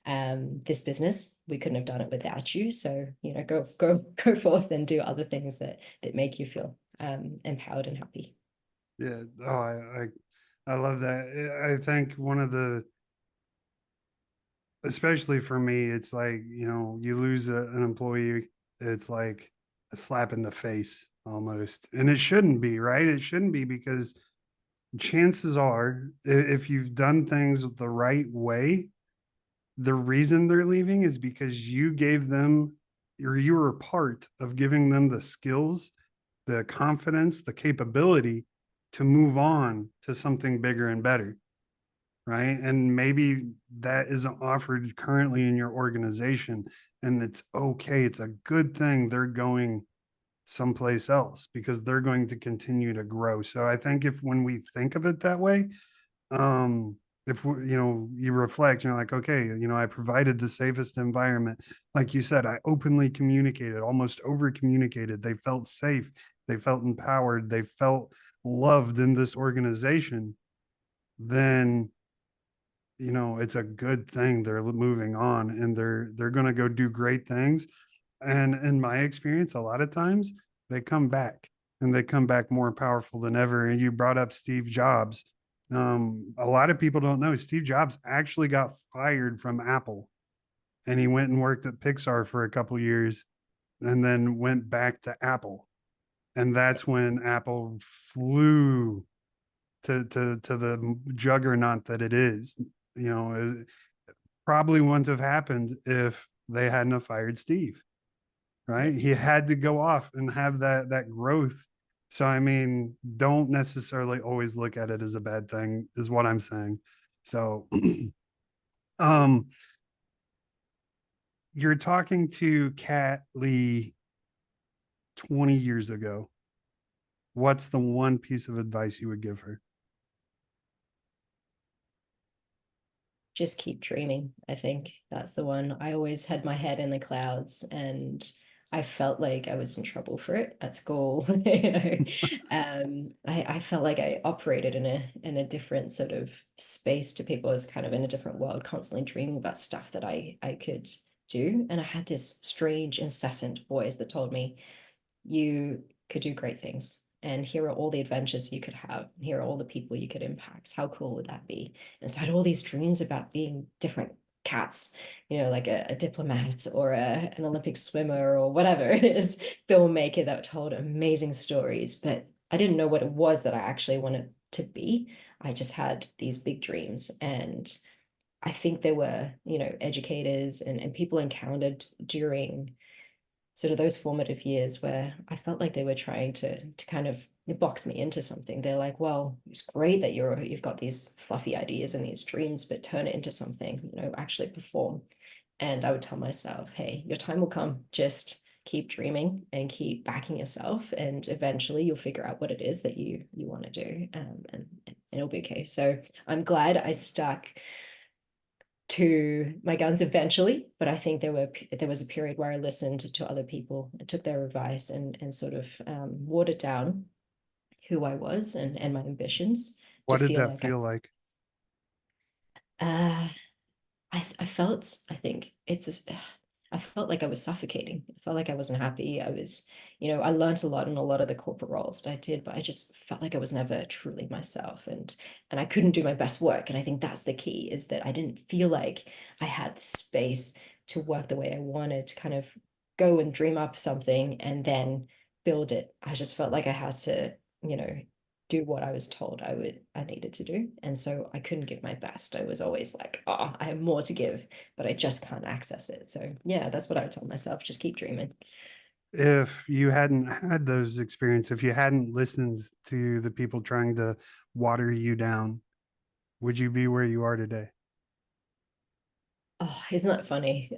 this business. We couldn't have done it without you. So, go forth and do other things that make you feel empowered and happy. Yeah. Oh, I love that. I think one of the, especially for me, it's like, you lose an employee, it's like a slap in the face almost. And it shouldn't be, right? It shouldn't be, because chances are, if you've done things the right way, the reason they're leaving is because you gave them, or you were a part of giving them the skills, the confidence, the capability to move on to something bigger and better. Right. And maybe that isn't offered currently in your organization. And it's okay. It's a good thing they're going someplace else because they're going to continue to grow. So I think if when we think of it that way, um, if you reflect, you're like, okay, I provided the safest environment. Like you said, I openly communicated, almost over communicated. They felt safe. They felt empowered. They felt loved in this organization, then it's a good thing they're moving on and they're going to go do great things. And in my experience, a lot of times they come back and they come back more powerful than ever. And you brought up Steve Jobs. A lot of people don't know Steve Jobs actually got fired from Apple, and he went and worked at Pixar for a couple years and then went back to Apple. And that's when Apple flew to the juggernaut that it is. It probably wouldn't have happened if they hadn't have fired Steve, Yeah. right? He had to go off and have that growth. So I mean, don't necessarily always look at it as a bad thing, is what I'm saying. So um you're talking to Kat Lee 20 years ago. What's the one piece of advice you would give her? Just keep dreaming. I think that's the one. I always had my head in the clouds, and I felt like I was in trouble for it at school. I felt like I operated in a different sort of space to people. I was kind of in a different world, constantly dreaming about stuff that I could do. And I had this strange, incessant voice that told me, you could do great things. And here are all the adventures you could have. Here are all the people you could impact. How cool would that be? And so I had all these dreams about being different cats, like a diplomat or an Olympic swimmer or whatever it is, filmmaker that told amazing stories. But I didn't know what it was that I actually wanted to be. I just had these big dreams. And I think there were, educators and people encountered during sort of those formative years where I felt like they were trying to kind of box me into something. They're like, well, it's great that you've got these fluffy ideas and these dreams, but turn it into something, actually perform. And I would tell myself, hey, your time will come. Just keep dreaming and keep backing yourself, and eventually you'll figure out what it is that you want to do, and it'll be okay. So I'm glad I stuck to my guns eventually, but I think there was a period where I listened to other people and took their advice and sort of watered down who I was and my ambitions to What did feel that like feel like? uh, I felt, I think I felt like I was suffocating. I felt like I wasn't happy. I was, I learned a lot in a lot of the corporate roles that I did, but I just felt like I was never truly myself, and I couldn't do my best work. And I think that's the key, is that I didn't feel like I had the space to work the way I wanted, to kind of go and dream up something and then build it. I just felt like I had to, you know, do what I was told I needed to do. And so I couldn't give my best. I was always like, oh, I have more to give, but I just can't access it. So yeah, that's what I would tell myself. Just keep dreaming. If you hadn't had those experiences, if you hadn't listened to the people trying to water you down, would you be where you are today? Oh, isn't that funny?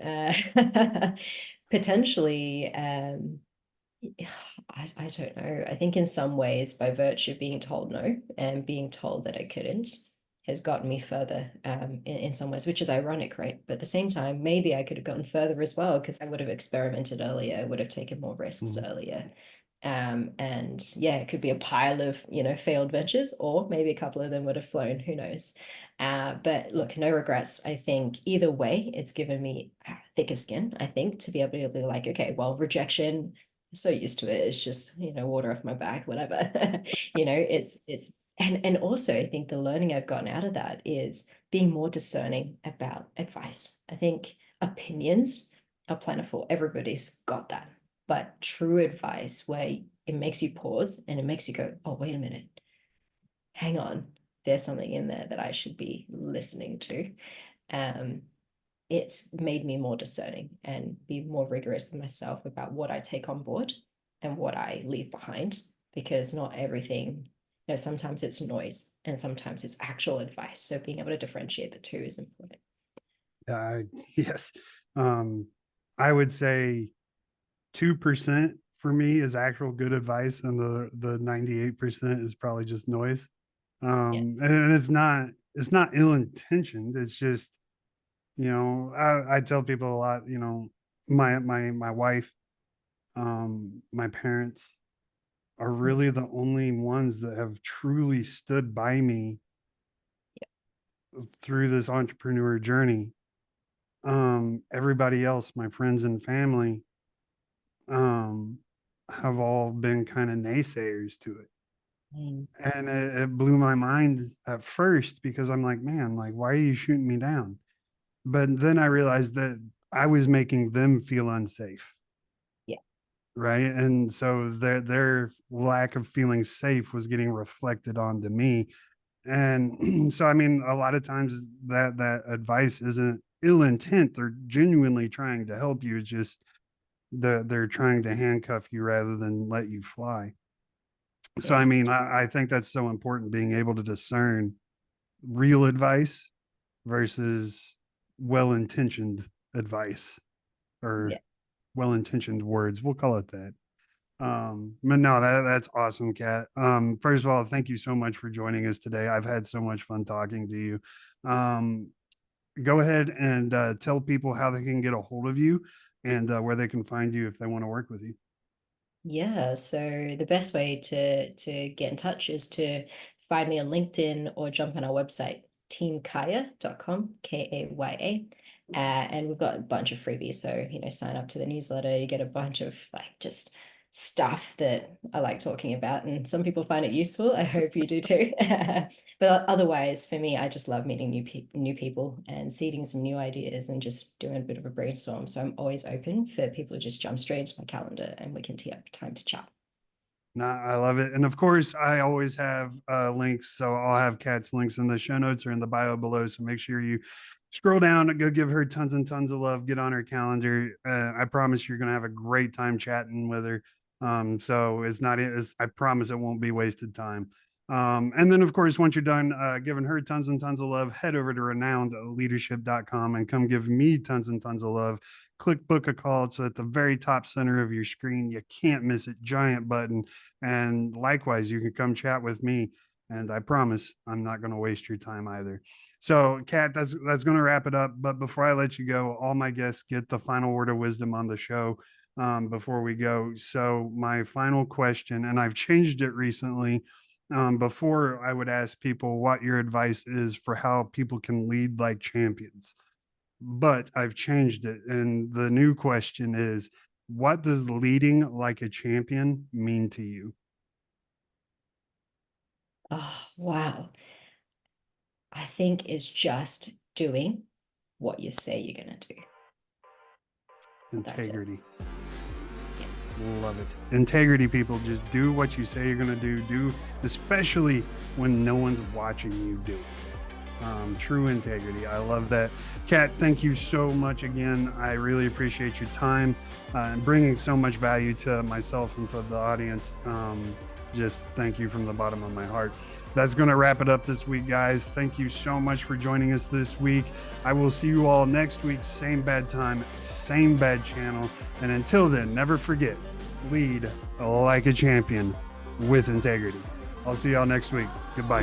Potentially, I don't know. I think in some ways, by virtue of being told no and being told that I couldn't, has gotten me further in some ways, which is ironic, right? But at the same time, maybe I could have gotten further as well, because I would have experimented earlier, I would have taken more risks Mhm. earlier. And yeah, it could be a pile of, failed ventures, or maybe a couple of them would have flown, who knows? But look, no regrets. I think either way, it's given me thicker skin, I think, to be able to be like, okay, well, rejection, so used to it. It's just, water off my back, whatever. It's and also I think the learning I've gotten out of that is being more discerning about advice. I think opinions are plentiful. Everybody's got that. But true advice where it makes you pause and it makes you go, oh, wait a minute, hang on. There's something in there that I should be listening to. Um, it's made me more discerning and be more rigorous with myself about what I take on board and what I leave behind, because not everything, sometimes it's noise and sometimes it's actual advice. So being able to differentiate the two is important. Uh, yes. Um, I would say 2% for me is actual good advice, and the 98% is probably just noise. Yeah. And it's not ill intentioned. It's just, I tell people a lot, my wife, my parents, are really the only ones that have truly stood by me through this entrepreneur journey. Everybody else, my friends and family, have all been kind of naysayers to it. Mm. And it blew my mind at first because I'm like, man, like, why are you shooting me down? But then I realized that I was making them feel unsafe. Yeah. Right. And so their lack of feeling safe was getting reflected onto me. And so I mean, a lot of times that advice isn't ill intent. They're genuinely trying to help you. It's just they're trying to handcuff you rather than let you fly. So I Yeah. mean, I think that's so important, being able to discern real advice versus well-intentioned advice, or Yeah. well-intentioned words. We'll call it that. But no, that's awesome, Kat. First of all, thank you so much for joining us today. I've had so much fun talking to you. Um, Go ahead and tell people how they can get a hold of you, and where they can find you if they want to work with you. Yeah, so the best way to get in touch is to find me on LinkedIn or jump on our website, teamkaya.com, Kaya. And we've got a bunch of freebies. So, sign up to the newsletter, you get a bunch of like just stuff that I like talking about. And some people find it useful. I hope you do too. But otherwise, for me, I just love meeting new people and seeding some new ideas and just doing a bit of a brainstorm. So I'm always open for people to just jump straight into my calendar and we can tee up time to chat. No, I love it. And of course, I always have links. So I'll have Kat's links in the show notes or in the bio below. So make sure you scroll down and go give her tons and tons of love. Get on her calendar. I promise you're going to have a great time chatting with her. So it's not, I promise it won't be wasted time. And then, of course, once you're done giving her tons and tons of love, head over to renownedleadership.com and come give me tons and tons of love. Click book a call. It's at the very top center of your screen. You can't miss it. Giant button. And likewise, you can come chat with me. And I promise I'm not going to waste your time either. So, Kat, that's going to wrap it up. But before I let you go, all my guests get the final word of wisdom on the show before we go. So, my final question, and I've changed it recently. Before, I would ask people what your advice is for how people can lead like champions, but I've changed it. And the new question is, what does leading like a champion mean to you? Oh, wow. I think it's just doing what you say you're going to do. That's it. Integrity. Love it. Integrity, people. Just do what you say you're going to do. Do, especially when no one's watching you do it. True integrity. I love that. Kat, thank you so much again. I really appreciate your time and bringing so much value to myself and to the audience. Just thank you from the bottom of my heart. That's going to wrap it up this week, guys. Thank you so much for joining us this week. I will see you all next week. Same bad time, same bad channel. And until then, never forget, lead like a champion with integrity. I'll see y'all next week. Goodbye.